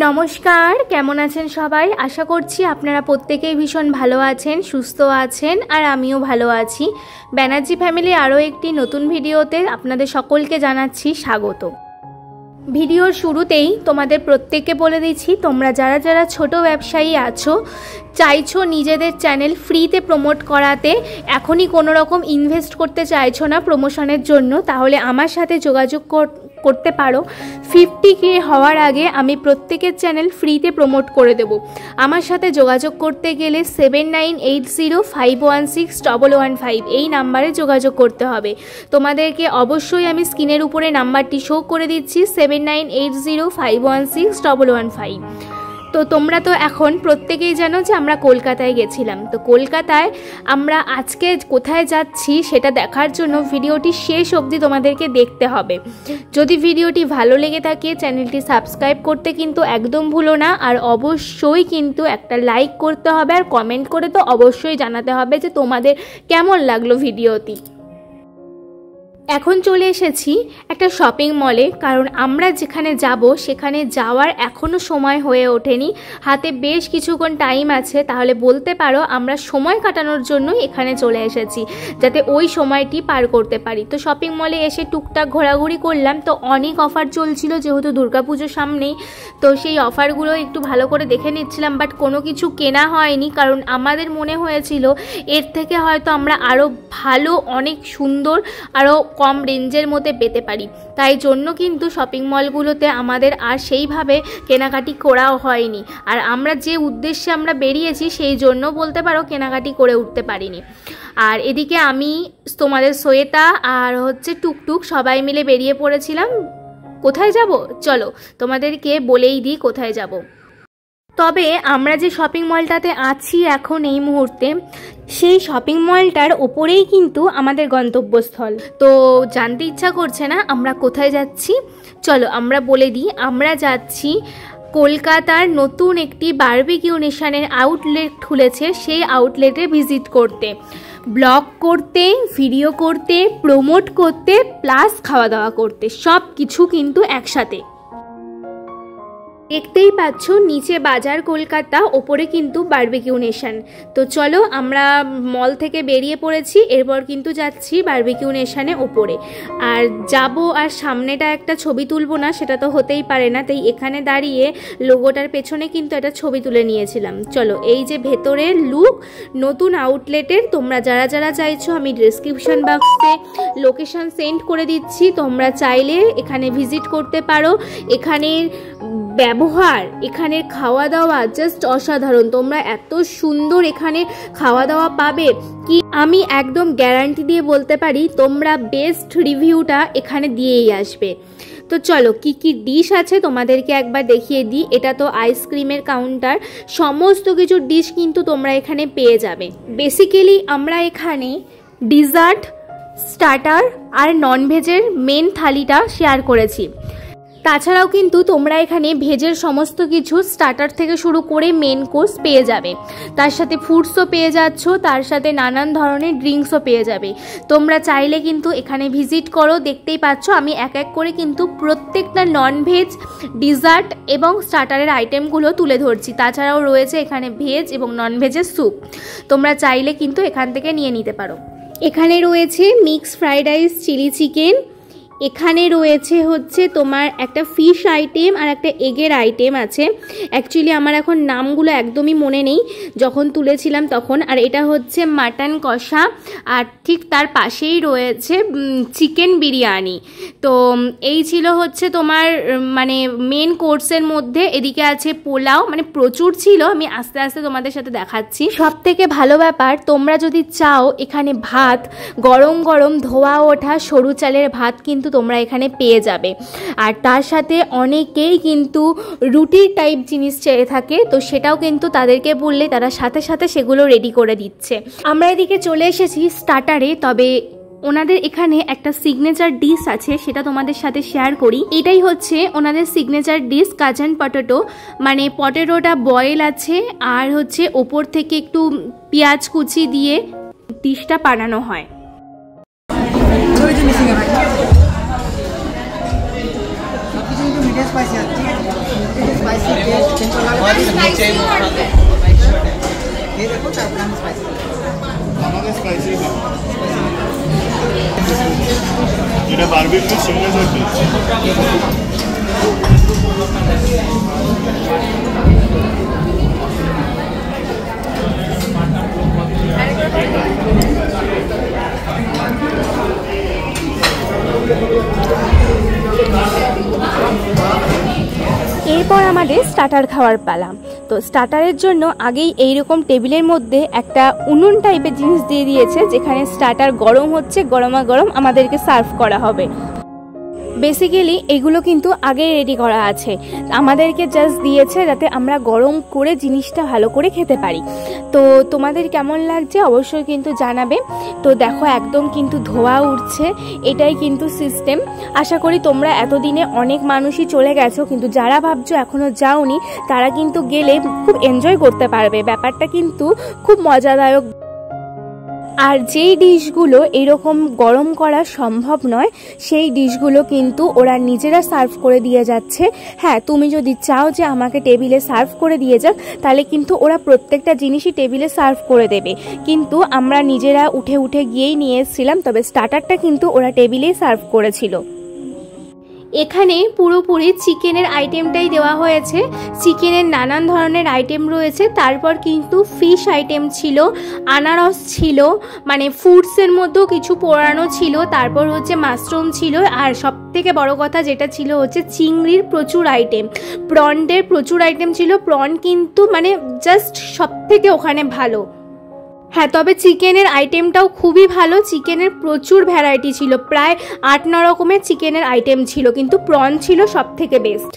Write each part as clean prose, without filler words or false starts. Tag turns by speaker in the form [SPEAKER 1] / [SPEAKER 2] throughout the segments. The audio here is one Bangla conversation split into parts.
[SPEAKER 1] নমস্কার, কেমন আছেন সবাই? আশা করছি আপনারা প্রত্যেকেই ভীষণ ভালো আছেন, সুস্থ আছেন, আর আমিও ভালো আছি। ব্যানার্জি ফ্যামিলি আরও একটি নতুন ভিডিওতে আপনাদের সকলকে জানাচ্ছি স্বাগত। ভিডিওর শুরুতেই তোমাদের প্রত্যেককে বলে দিচ্ছি, তোমরা যারা যারা ছোট ব্যবসায়ী আছো, চাইছো নিজেদের চ্যানেল ফ্রিতে প্রমোট করাতে, এখনই কোনো রকম ইনভেস্ট করতে চাইছো না প্রমোশনের জন্য, তাহলে আমার সাথে যোগাযোগ করতে পারো। 50K হওয়ার আগে আমি প্রত্যেকের চ্যানেল ফ্রিতে প্রমোট করে দেব। আমার সাথে যোগাযোগ করতে গেলে 7980516115 এই নাম্বারে যোগাযোগ করতে হবে। তোমাদেরকে অবশ্যই আমি স্ক্রিনের উপরে নাম্বারটি শো করে দিচ্ছি, 7980516115। তো তোমরা তো এখন প্রত্যেকেই জানো যে আমরা কলকাতায় গেছিলাম। তো কলকাতায় আমরা আজকে কোথায় যাচ্ছি সেটা দেখার জন্য ভিডিওটি শেষ অবধি তোমাদেরকে দেখতে হবে। যদি ভিডিওটি ভালো লেগে থাকে চ্যানেলটি সাবস্ক্রাইব করতে কিন্তু একদম ভুলো না, আর অবশ্যই কিন্তু একটা লাইক করতে হবে, আর কমেন্ট করে তো অবশ্যই জানাতে হবে যে তোমাদের কেমন লাগলো ভিডিওটি। এখন চলে এসেছি একটা শপিং মলে, কারণ আমরা যেখানে যাব সেখানে যাওয়ার এখনও সময় হয়ে ওঠেনি, হাতে বেশ কিছুক্ষণ টাইম আছে। তাহলে বলতে পারো আমরা সময় কাটানোর জন্য এখানে চলে এসেছি, যাতে ওই সময়টি পার করতে পারি। তো শপিং মলে এসে টুকটাক ঘোরাঘুরি করলাম। তো অনেক অফার চলছিল, যেহেতু দুর্গাপুজোর সামনেই, তো সেই অফারগুলো একটু ভালো করে দেখে নিচ্ছিলাম। বাট কোনো কিছু কেনা হয়নি, কারণ আমাদের মনে হয়েছিল এর থেকে হয়তো আমরা আরও ভালো, অনেক সুন্দর, আরও কম রেঞ্জের মধ্যে পেতে পারি। তাই জন্য কিন্তু শপিং মলগুলোতে আমাদের আর সেইভাবে কেনাকাটি করাও হয়নি। আর আমরা যে উদ্দেশ্যে আমরা বেরিয়েছি সেই জন্য বলতে পারো কেনাকাটি করে উঠতে পারিনি। আর এদিকে আমি, তোমাদের শ্বেতা আর টুকটুক সবাই মিলে বেরিয়ে পড়েছিলাম। কোথায় যাব চলো তোমাদেরকে বলেই দিই কোথায় যাব। তবে আমরা যে শপিং মলটাতে আছি এখন এই মুহূর্তে, সেই শপিং মলটার ওপরেই কিন্তু আমাদের গন্তব্যস্থল। তো জানতে ইচ্ছা করছে না আমরা কোথায় যাচ্ছি? চলো আমরা বলে দিই, আমরা যাচ্ছি কলকাতার নতুন একটি বারবিকিউ নেশনের আউটলেট খুলেছে, সেই আউটলেটে ভিজিট করতে, ব্লগ করতে, ভিডিও করতে, প্রমোট করতে, প্লাস খাওয়া দাওয়া করতে, সব কিছু কিন্তু একসাথে। দেখতেই পাচ্ছ নিচে বাজার কলকাতা, ওপরে কিন্তু বারবিকিউ নেশন। তো চলো আমরা মল থেকে বেরিয়ে পড়েছি, এরপর কিন্তু যাচ্ছি বারবিকিউ নেশনে ওপরে। আর যাব, আর সামনেটা একটা ছবি তুলবো না সেটা তো হতেই পারে না, তাই এখানে দাঁড়িয়ে লোগোটার পেছনে কিন্তু একটা ছবি তুলে নিয়েছিলাম। চলো, এই যে ভেতরের লুক নতুন আউটলেটের। তোমরা যারা যারা চাইছো আমি ডিসক্রিপশন বক্সে লোকেশন সেন্ড করে দিচ্ছি, তোমরা চাইলে এখানে ভিজিট করতে পারো। এখানে ব্যবহার, এখানের খাওয়া দাওয়া জাস্ট অসাধারণ। তোমরা এত সুন্দর এখানে খাওয়া দাওয়া পাবে কি আমি একদম গ্যারান্টি দিয়ে বলতে পারি, তোমরা বেস্ট রিভিউটা এখানে দিয়েই আসবে। তো চলো কি কি ডিশ আছে তোমাদেরকে একবার দেখিয়ে দিই। এটা তো আইসক্রিমের কাউন্টার, সমস্ত কিছু ডিশ কিন্তু তোমরা এখানে পেয়ে যাবে। বেসিক্যালি আমরা এখানে ডিজার্ট, স্টার্টার আর ননভেজের মেন থালিটা শেয়ার করেছি। তাছাড়াও কিন্তু তোমরা এখানে ভেজের সমস্ত কিছু স্টার্টার থেকে শুরু করে মেন কোর্স পেয়ে যাবে, তার সাথে ফুডসও পেয়ে যাচ্ছ, তার সাথে নানান ধরনের ড্রিঙ্কসও পেয়ে যাবে। তোমরা চাইলে কিন্তু এখানে ভিজিট করো। দেখতেই পাচ্ছ আমি এক এক করে কিন্তু প্রত্যেকটা ননভেজ, ডিজার্ট এবং স্টার্টারের আইটেমগুলো তুলে ধরছি। তাছাড়াও রয়েছে এখানে ভেজ এবং ননভেজের স্যুপ, তোমরা চাইলে কিন্তু এখান থেকে নিয়ে নিতে পারো। এখানে রয়েছে mix fried rice, chilli chicken, এখানে রয়েছে তোমার একটা ফিশ আইটেম আর একটা এগের আইটেম আছে। অ্যাকচুয়ালি আমার এখন নামগুলো একদমই মনে নেই, যখন তুলেছিলাম তখন। আর এটা মাটন কষা, আর ঠিক তার পাশেই রয়েছে চিকেন বিরিয়ানি। তো এই ছিল তোমার মানে মেন কোর্সের মধ্যে। এদিকে আছে পোলাও, মানে প্রচুর ছিল, আমি আস্তে আস্তে তোমাদের সাথে দেখাচ্ছি। সব থেকে ভালো ব্যাপার, তোমরা যদি চাও এখানে ভাত, গরম গরম ধোয়া ওঠা সরু চালের ভাত কিন্তু তোমরা এখানে পেয়ে যাবে। আর তার সাথে অনেকেই কিন্তু রুটির টাইপ জিনিস চেয়ে থাকে, তো সেটাও কিন্তু তাদেরকে বললে তারা সাথে সাথে সেগুলো রেডি করে দিচ্ছে। আমরা এদিকে চলে এসেছি স্টার্টারে। তবে ওনাদের এখানে একটা সিগনেচার ডিশ আছে, সেটা তোমাদের সাথে শেয়ার করি। এটাই ওনাদের সিগনেচার ডিশ, কাজান পটেটো, মানে পটেটোটা বয়েল আছে আর ওপর থেকে একটু পেঁয়াজ কুচি দিয়ে ডিশটা বানানো হয়।
[SPEAKER 2] स्पाइसी टेस्ट चिकन लगा
[SPEAKER 3] और नीचे
[SPEAKER 2] ये देखो तापरा में स्पाइसी
[SPEAKER 3] हमारे स्पाइसी का ये बारबेक्यू सिग्नेचर डिश
[SPEAKER 1] এরপর আমাদের স্টার্টার খাওয়ার পালা। তো স্টার্টারের জন্য আগেই এইরকম টেবিলের মধ্যে একটা উনুন টাইপের জিনিস দিয়ে দিয়েছে, যেখানে স্টার্টার গরম হচ্ছে, গরমা গরম আমাদেরকে সার্ভ করা হবে। বেসিক্যালি এগুলো কিন্তু আগে রেডি করা আছে, আমাদেরকে জাস্ট দিয়েছে যাতে আমরা গরম করে জিনিসটা ভালো করে খেতে পারি। তো তোমাদের কেমন লাগছে অবশ্যই কিন্তু জানাবে। তো দেখো একদম কিন্তু ধোয়া উঠছে, এটাই কিন্তু সিস্টেম। আশা করি তোমরা এতদিনে অনেক মানুষই চলে গেছো, কিন্তু যারা ভাবছো এখনো যাওনি তারা কিন্তু গেলে খুব এনজয় করতে পারবে। ব্যাপারটা কিন্তু খুব মজাদায়ক। আর যেই ডিশগুলো এরকম গরম করা সম্ভব নয় সেই ডিশগুলো কিন্তু ওরা নিজেরা সার্ভ করে দিয়ে যাচ্ছে। হ্যাঁ, তুমি যদি চাও যে আমাকে টেবিলে সার্ভ করে দিয়ে যাক, তাহলে কিন্তু ওরা প্রত্যেকটা জিনিসই টেবিলে সার্ভ করে দেবে, কিন্তু আমরা নিজেরা উঠে উঠে গিয়েই নিয়ে এসেছিলাম। তবে স্টার্টারটা কিন্তু ওরা টেবিলেই সার্ভ করেছিল। এখানে পুরোপুরি চিকেনের আইটেমটাই দেওয়া হয়েছে, চিকেনের নানান ধরনের আইটেম রয়েছে। তারপর কিন্তু ফিশ আইটেম ছিল, আনারস ছিল, মানে ফ্রুটসের মধ্যেও কিছু পোড়ানো ছিল, তারপর হচ্ছে মাশরুম ছিল, আর সবথেকে বড় কথা যেটা ছিল হচ্ছে চিংড়ির প্রচুর আইটেম, প্রনদের প্রচুর আইটেম ছিল। প্রন কিন্তু মানে জাস্ট সবথেকে ওখানে ভালো। হ্যাঁ, তবে চিকেনের আইটেমটাও খুবই ভালো, চিকেনের প্রচুর ভ্যারাইটি ছিল, প্রায় 8-9 রকমের চিকেনের আইটেম ছিল, কিন্তু প্রন ছিল সব থেকে বেস্ট।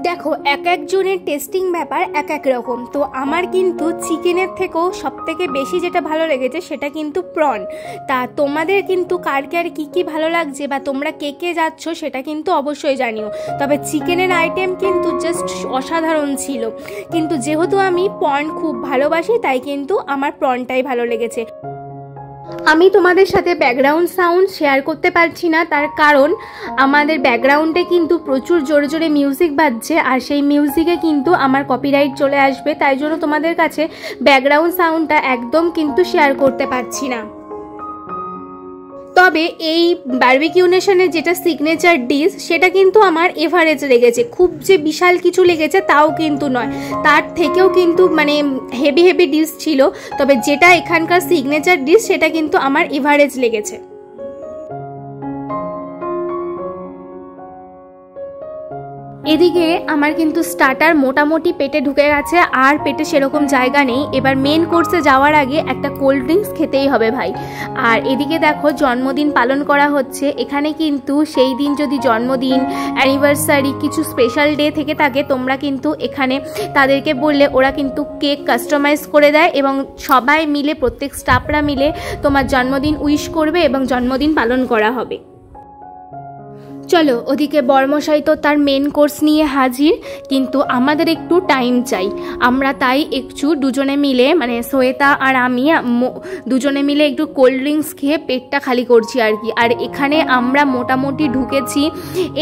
[SPEAKER 1] দেখো এক একজনের টেস্টিং ব্যাপার এক এক রকম। তো আমার কিন্তু চিকেনের থেকেও সব থেকে বেশি যেটা ভালো লেগেছে সেটা কিন্তু প্রন। তা তোমাদের কিন্তু কার কার কী কী ভালো লাগছে বা তোমরা কে কে যাচ্ছ সেটা কিন্তু অবশ্যই জানিও। তবে চিকেনের আইটেম কিন্তু জাস্ট অসাধারণ ছিল, কিন্তু যেহেতু আমি প্রন খুব ভালোবাসি তাই কিন্তু আমার প্রনটাই ভালো লেগেছে। আমি তোমাদের সাথে ব্যাকগ্রাউন্ড সাউন্ড শেয়ার করতে পারছি না, তার কারণ আমাদের ব্যাকগ্রাউন্ডে কিন্তু প্রচুর জোরে জোরে মিউজিক বাজছে, আর সেই মিউজিকে কিন্তু আমার কপিরাইট চলে আসবে, তাই জন্য তোমাদের কাছে ব্যাকগ্রাউন্ড সাউন্ডটা একদম কিন্তু শেয়ার করতে পারছি না। তবে এই বারবিকিউ নেশনের যেটা সিগনেচার ডিশ সেটা কিন্তু আমার এভারেজ লেগেছে, খুব যে বিশাল কিছু লেগেছে তাও কিন্তু নয়, তার থেকেও কিন্তু মানে হেভি হেভি ডিশ ছিল। তবে যেটা এখানকার সিগনেচার ডিশ সেটা কিন্তু আমার এভারেজ লেগেছে। এদিকে আমার কিন্তু স্টার্টার মোটামুটি পেটে ঢুকে গেছে, আর পেটে সেরকম জায়গা নেই। এবার মেন কোর্সে যাওয়ার আগে একটা কোল্ড ড্রিঙ্কস খেতেই হবে ভাই। আর এদিকে দেখো জন্মদিন পালন করা হচ্ছে, এখানে কিন্তু সেই দিন যদি জন্মদিন, অ্যানিভার্সারি, কিছু স্পেশাল ডে থেকে থাকে, তোমরা কিন্তু এখানে তাদেরকে বললে ওরা কিন্তু কেক কাস্টমাইজ করে দেয় এবং সবাই মিলে, প্রত্যেক স্টাফরা মিলে তোমার জন্মদিন উইশ করবে এবং জন্মদিন পালন করা হবে। চলো, ওদিকে বরমশাই তো তার মেন কোর্স নিয়ে হাজির, কিন্তু আমাদের একটু টাইম চাই। আমরা তাই একটু দুজনে মিলে, মানে শ্বেতা আর আমি দুজনে মিলে একটু কোল্ড ড্রিঙ্কস খেয়ে পেটটা খালি করছি আর কি। আর এখানে আমরা মোটামুটি ঢুকেছি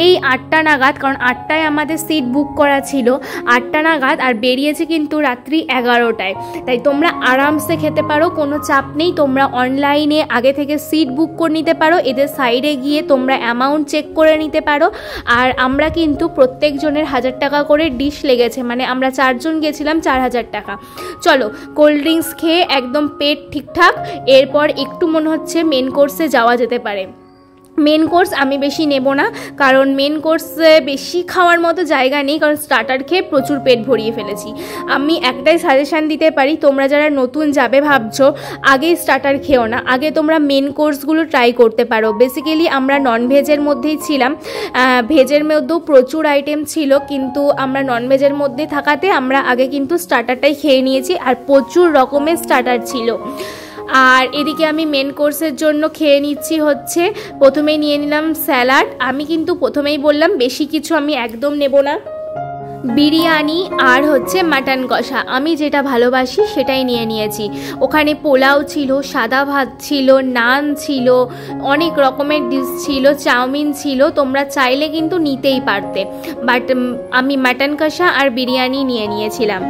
[SPEAKER 1] এই 8টা নাগাদ, কারণ 8টায় আমাদের সিট বুক করা ছিল, 8টা নাগাদ, আর বেরিয়েছে কিন্তু রাত্রি 11টায়। তাই তোমরা আরামসে খেতে পারো, কোনো চাপ নেই। তোমরা অনলাইনে আগে থেকে সিট বুক করে নিতে পারো, এদের সাইডে গিয়ে তোমরা অ্যামাউন্ট চেক করে নিতে পারো। আর আমরা কিন্তু প্রত্যেকজনের 1000 টাকা করে ডিশ লেগেছে, মানে আমরা 4 জন গেছিলাম, 4000 টাকা। চলো কোল্ড ড্রিঙ্কস খেয়ে একদম পেট ঠিকঠাক, এরপর একটু মনে হচ্ছে মেন কোর্সে যাওয়া যেতে পারে। মেন কোর্স আমি বেশি নেব না, কারণ মেন কোর্সে বেশি খাওয়ার মতো জায়গা নেই, কারণ স্টার্টার খেয়ে প্রচুর পেট ভরিয়ে ফেলেছি। আমি একটাই সাজেশান দিতে পারি, তোমরা যারা নতুন যাবে ভাবছো, আগেই স্টার্টার খেও না, আগে তোমরা মেন কোর্সগুলো ট্রাই করতে পারো। বেসিক্যালি আমরা ননভেজের মধ্যেই ছিলাম, ভেজের মধ্যেও প্রচুর আইটেম ছিল, কিন্তু আমরা ননভেজের মধ্যে থাকাতে আমরা আগে কিন্তু স্টার্টারটাই খেয়ে নিয়েছি, আর প্রচুর রকমের স্টার্টার ছিল। আর এদিকে আমি মেন কোর্সের জন্য খেয়ে নিচ্ছি হচ্ছে, প্রথমেই নিয়ে নিলাম স্যালাড। আমি কিন্তু প্রথমেই বললাম বেশি কিছু আমি একদম নেব না, বিরিয়ানি আর হচ্ছে মাটন কষা, আমি যেটা ভালোবাসি সেটাই নিয়ে নিয়েছি। ওখানে পোলাও ছিল, সাদা ভাত ছিল, নান ছিল, অনেক রকমের ডিশ ছিল, চাউমিন ছিল, তোমরা চাইলে কিন্তু নিতেই পারতে, বাট আমি মাটন কষা আর বিরিয়ানি নিয়ে নিয়েছিলাম।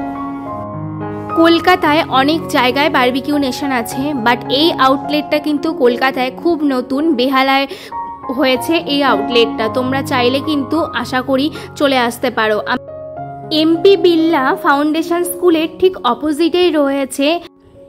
[SPEAKER 1] কলকাতায় অনেক জায়গায় বারবিকিউ নেশন আছে, বাট এই আউটলেটটা কিন্তু কলকাতায় খুব নতুন, বেহালায় হয়েছে এই আউটলেটটা। তোমরা চাইলে কিন্তু আশা করি চলে আসতে পারো। এমপি বিড়লা ফাউন্ডেশন স্কুলের ঠিক অপোজিটেই রয়েছে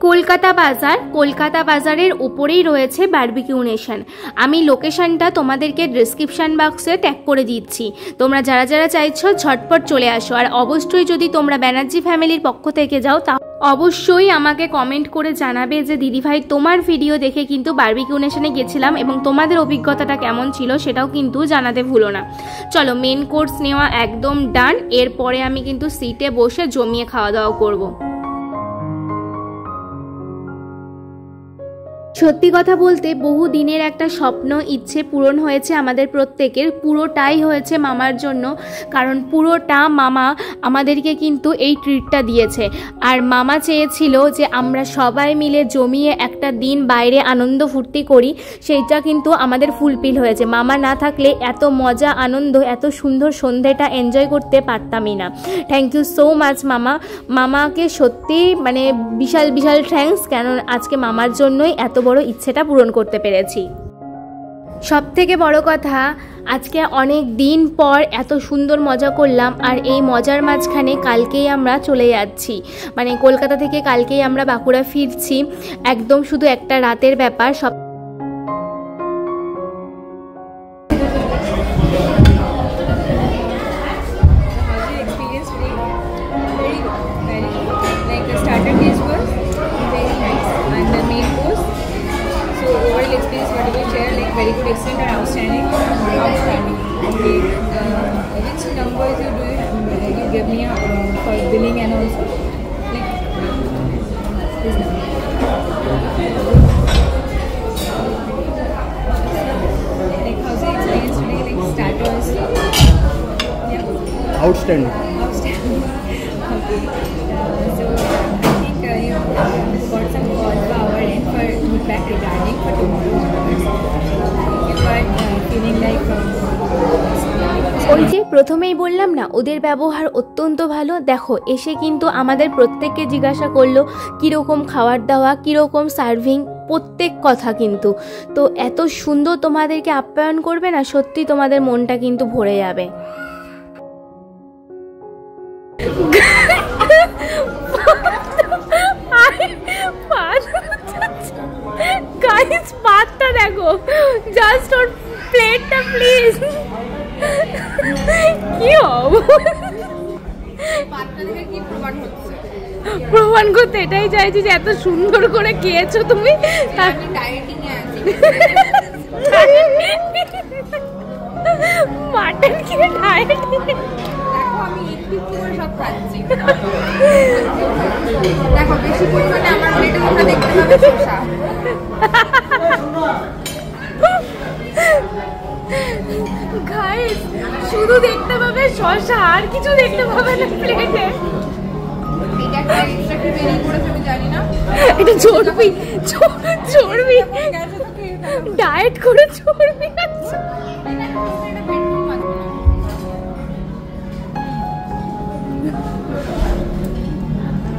[SPEAKER 1] কলকাতা বাজার। কলকাতা বাজারের উপরেই রয়েছে বারবিকিউ নেশন। আমি লোকেশনটা তোমাদেরকে ডেসক্রিপশন বক্সে ট্যাগ করে দিচ্ছি, তোমরা যারা যারা চাইছো ঝটপট চলে আসো। আর অবশ্যই যদি তোমরা ব্যানার্জি ফ্যামিলির পক্ষ থেকে যাও তা অবশ্যই আমাকে কমেন্ট করে জানাবে যে দিদিভাই তোমার ভিডিও দেখে কিন্তু বারবিকিউ নেশনে গেছিলাম এবং তোমাদের অভিজ্ঞতাটা কেমন ছিল সেটাও কিন্তু জানাতে ভুলো না। চলো, মেন কোর্স নেওয়া একদম ডান, এরপরে আমি কিন্তু সিটে বসে জমিয়ে খাওয়া দাওয়া করবো। সত্যি কথা বলতে বহু দিনের একটা স্বপ্ন ইচ্ছে পূরণ হয়েছে আমাদের প্রত্যেকের, পুরোটাই হয়েছে মামার জন্য, কারণ পুরোটা মামা আমাদেরকে কিন্তু এই ট্রিটটা দিয়েছে। আর মামা চেয়েছিল যে আমরা সবাই মিলে জমিয়ে একটা দিন বাইরে আনন্দ ফুর্তি করি, সেইটা কিন্তু আমাদের ফুলফিল হয়েছে। মামা না থাকলে এত মজা আনন্দ এত সুন্দর সন্ধেটা এনজয় করতে পারতামই না। থ্যাংক ইউ সো মাচ মামা। মামাকে সত্যি মানে বিশাল বিশাল থ্যাঙ্কস, কেন আজকে মামার জন্যই এত বড় ইচ্ছেটা পূরণ করতে পেরেছি। সব থেকে বড় কথা, আজকে অনেক দিন পর এত সুন্দর মজা করলাম, আর এই মজার মাঝখানে কালকেই আমরা চলে যাচ্ছি, মানে কলকাতা থেকে কালকেই আমরা বাঁকুড়া ফিরছি। একদম শুধু একটা রাতের ব্যাপার। সব
[SPEAKER 4] very good, excellent and outstanding. Okay. Which numbers you give me for billing and also like this number. Like how's the experience today? Like starters. Yeah.
[SPEAKER 3] Outstanding.
[SPEAKER 4] Outstanding. Okay. So I think you got some calls for our end for feedback regarding for tomorrow.
[SPEAKER 1] ওই যে প্রথমেই বললাম না, ওদের ব্যবহার অত্যন্ত ভালো। দেখো, এসে কিন্তু আমাদের প্রত্যেককে জিজ্ঞাসা করলো কীরকম খাবার দাওয়া, কীরকম সার্ভিং, প্রত্যেক কথা কিন্তু। তো এত সুন্দর তোমাদেরকে আপ্যায়ন করবে না, সত্যি তোমাদের মনটা কিন্তু ভরে যাবে। গাইস পাতটা দেখো, জাস্ট ওর প্লেটটা প্লিজ। কি হবে পাতটা দেখে কি প্রমাণ হচ্ছে? প্রমাণ করতে এটাই চাইছি যে এত সুন্দর করে খেয়েছো তুমি। আমি ডায়েটিং এ আছি, মাটন খেয়ে ডায়েটিং। দেখো আমি একটু করে সব খাচ্ছি। দেখো বেশি পরিমাণে আমার প্লেটে তোমরা দেখতে পাবে শসা। গাইস শুধু দেখতে পাবে শসা, আর কিছু দেখতে পাবে না প্লেটে। এটা এক্সট্রা কি বেরিয়ে পড়েছে আমি জানি না, এটা চর্বি চর্বি ডায়েট করে চর্বি আছে।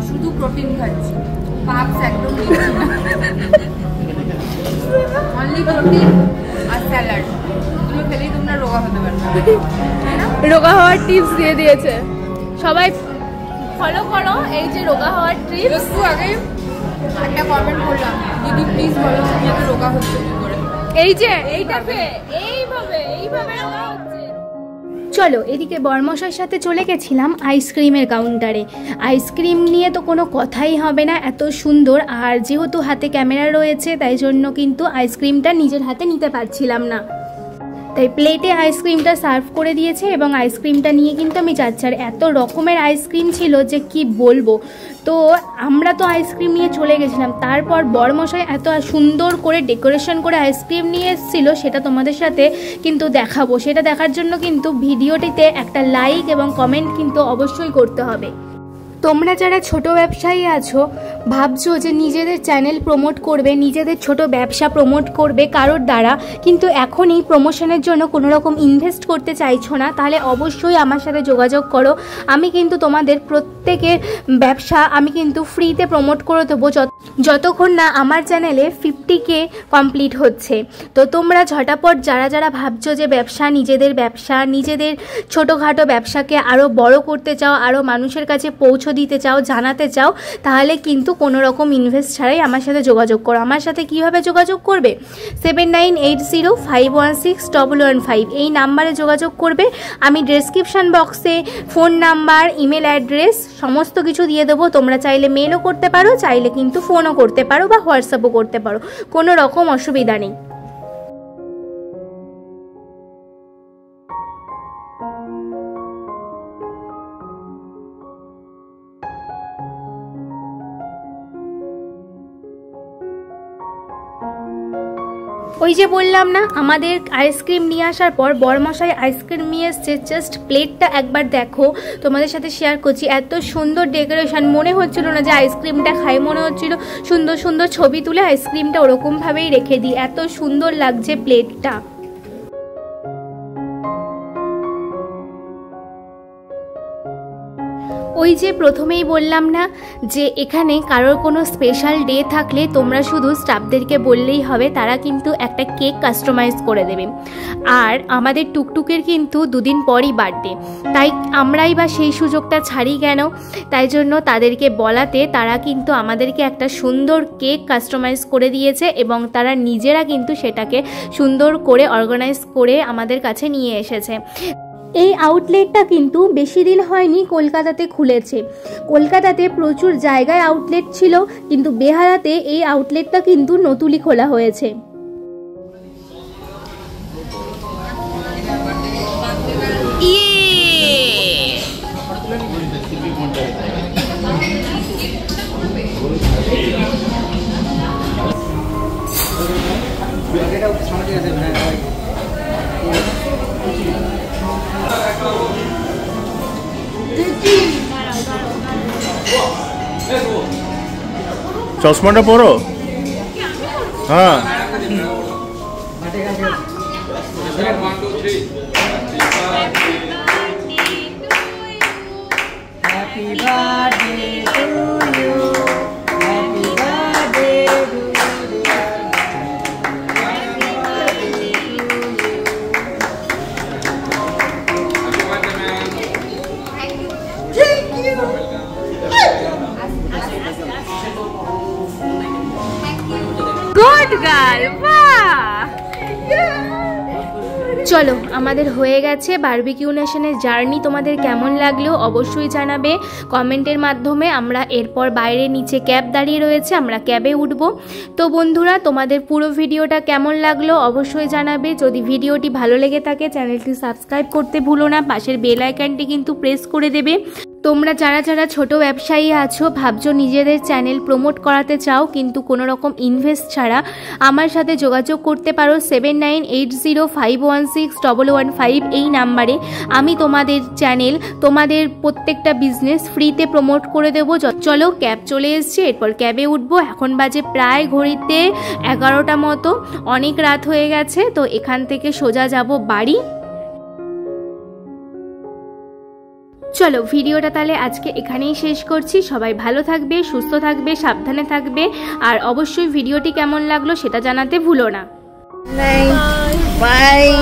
[SPEAKER 1] শুধু প্রোটিন খাচ্ছি, কার্বস একদম নিচ্ছি না, অনলি প্রোটিন আর স্যালাড। এগুলো খেলেই তোমরা রোগা হতে পারবে। রোগা হওয়ার টিপস দিয়ে দিয়েছে, সবাই ফলো করো এই যে রোগা হওয়ার টিপস। একটু আগে একটা কমেন্ট করলাম, দিদি প্লিজ বলো যাতে রোগা হচ্ছে কি করে। এই যে এইটাকে এইভাবে রোগা হচ্ছে। চলো, এদিকে বরমশাইয়ের সাথে চলে গেছিলাম আইসক্রিমের কাউন্টারে। আইসক্রিম নিয়ে তো কোনো কথাই হবে না, এত সুন্দর। আর যেহেতু হাতে ক্যামেরা রয়েছে তাই জন্য কিন্তু আইসক্রিমটা নিজের হাতে নিতে পারছিলাম না। তাই প্লেটে আইসক্রিমটা সার্ভ করে দিয়েছে এবং আইসক্রিমটা নিয়ে কিন্তু আমি যাচ্ছি। আর এত রকমের আইসক্রিম ছিল যে কি বলবো। তো আমরা তো আইসক্রিম নিয়ে চলে গেছিলাম, তারপর বরমশাই এত সুন্দর করে ডেকোরেশন করে আইসক্রিম নিয়ে এসেছিল, সেটা তোমাদের সাথে কিন্তু দেখাবো। সেটা দেখার জন্য কিন্তু ভিডিওটিতে একটা লাইক এবং কমেন্ট কিন্তু অবশ্যই করতে হবে। তোমরা যারা ছোট ব্যবসায়ী আছো, ভাবছো যে নিজেদের চ্যানেল প্রমোট করবে, নিজেদের ছোট ব্যবসা প্রমোট করবে কারোর দ্বারা, কিন্তু এখনই প্রমোশনের জন্য কোনো রকম ইনভেস্ট করতে চাইছো না, তাহলে অবশ্যই আমার সাথে যোগাযোগ করো। আমি কিন্তু তোমাদের প্রত্যেকের ব্যবসা আমি কিন্তু ফ্রিতে প্রমোট করে দেবো যতক্ষণ না আমার চ্যানেলে 50K কমপ্লিট হচ্ছে। তো তোমরা ঝটাপট যারা যারা ভাবছো যে নিজেদের ছোটোখাটো ব্যবসাকে আরও বড় করতে চাও, আরও মানুষের কাছে পৌঁছে দিতে চাও, জানাতে চাও, তাহলে কিন্তু কোনো রকম ইনভেস্ট ছাড়াই আমার সাথে যোগাযোগ করো। আমার সাথে কীভাবে যোগাযোগ করবে? 7980516115 এই নাম্বারে যোগাযোগ করবে। আমি ডেসক্রিপশন বক্সে ফোন নাম্বার, ইমেল অ্যাড্রেস সমস্ত কিছু দিয়ে দেবো। তোমরা চাইলে মেলও করতে পারো, চাইলে কিন্তু ফোনও করতে পারো বা হোয়াটসঅ্যাপও করতে পারো, কোনো রকম অসুবিধা নেই। ওই যে বললাম না, আমাদের আইসক্রিম নিয়ে আসার পর বরমশাই আইসক্রিম নিয়ে এসছে। জাস্ট প্লেটটা একবার দেখো, তোমাদের সাথে শেয়ার করছি। এত সুন্দর ডেকোরেশন, মনে হচ্ছিল না যে আইসক্রিমটা খাই, মনে হচ্ছিল সুন্দর সুন্দর ছবি তুলে আইসক্রিমটা ওরকমভাবেই রেখে দিই। এত সুন্দর লাগছে প্লেটটা। ওই যে প্রথমেই বললাম না যে এখানে কারোর কোনো স্পেশাল ডে থাকলে তোমরা শুধু স্টাফদেরকে বললেই হবে, তারা কিন্তু একটা কেক কাস্টমাইজ করে দেবে। আর আমাদের টুকটুকের কিন্তু 2 দিন পরই বার্থডে, তাই আমরাই বা সেই সুযোগটা ছাড়ি কেন? তাই জন্য তাদেরকে বলাতে তারা কিন্তু আমাদেরকে একটা সুন্দর কেক কাস্টমাইজ করে দিয়েছে এবং তারা নিজেরা কিন্তু সেটাকে সুন্দর করে অর্গানাইজ করে আমাদের কাছে নিয়ে এসেছে। এই আউটলেটটা কিন্তু বেশি দিন হয়নি কলকাতাতে খুলেছে। কলকাতাতে প্রচুর জায়গায় আউটলেট ছিল, কিন্তু বেহালাতে এই আউটলেটটা কিন্তু নতুনই খোলা হয়েছে।
[SPEAKER 3] চশমাটা পরো। হ্যাঁ,
[SPEAKER 2] Happy birthday to you. Happy birthday to you.
[SPEAKER 1] Good girl, বাহ! চলো, আমাদের হয়ে গেছে বারবিকিউ নেশনের জার্নি। তোমাদের কেমন লাগলো অবশ্যই জানাবে কমেন্টের মাধ্যমে। আমরা এরপর বাইরে নিচে ক্যাব দাঁড়িয়ে রয়েছে, আমরা ক্যাবে উঠবো। তো বন্ধুরা, তোমাদের পুরো ভিডিওটা কেমন লাগলো অবশ্যই জানাবে। যদি ভিডিওটি ভালো লেগে থাকে চ্যানেলটি সাবস্ক্রাইব করতে ভুলো না, পাশের বেল আইকনটি কিন্তু প্রেস করে দেবে। তোমরা যারা যারা ছোট ব্যবসায়ী আছো, ভাবছো নিজেদের চ্যানেল প্রমোট করাতে চাও কিন্তু কোনো রকম ইনভেস্ট ছাড়া, আমার সাথে যোগাযোগ করতে পারো 7980516115 এই নাম্বারে। আমি তোমাদের চ্যানেল, তোমাদের প্রত্যেকটা বিজনেস ফ্রিতে প্রমোট করে দেবো। চলো, ক্যাব চলে এসছে, এরপর ক্যাবে উঠবো। এখন বাজে প্রায় ঘড়িতে 11টা মতো, অনেক রাত হয়ে গেছে। তো এখান থেকে সোজা যাব বাড়ি। চলো, ভিডিওটা তাহলে আজকে এখানেই শেষ করছি। সবাই ভালো থাকবে, সুস্থ থাকবে, সাবধানে থাকবে, আর অবশ্যই ভিডিওটি কেমন লাগলো সেটা জানাতে ভুলো না।
[SPEAKER 2] Bye. Bye.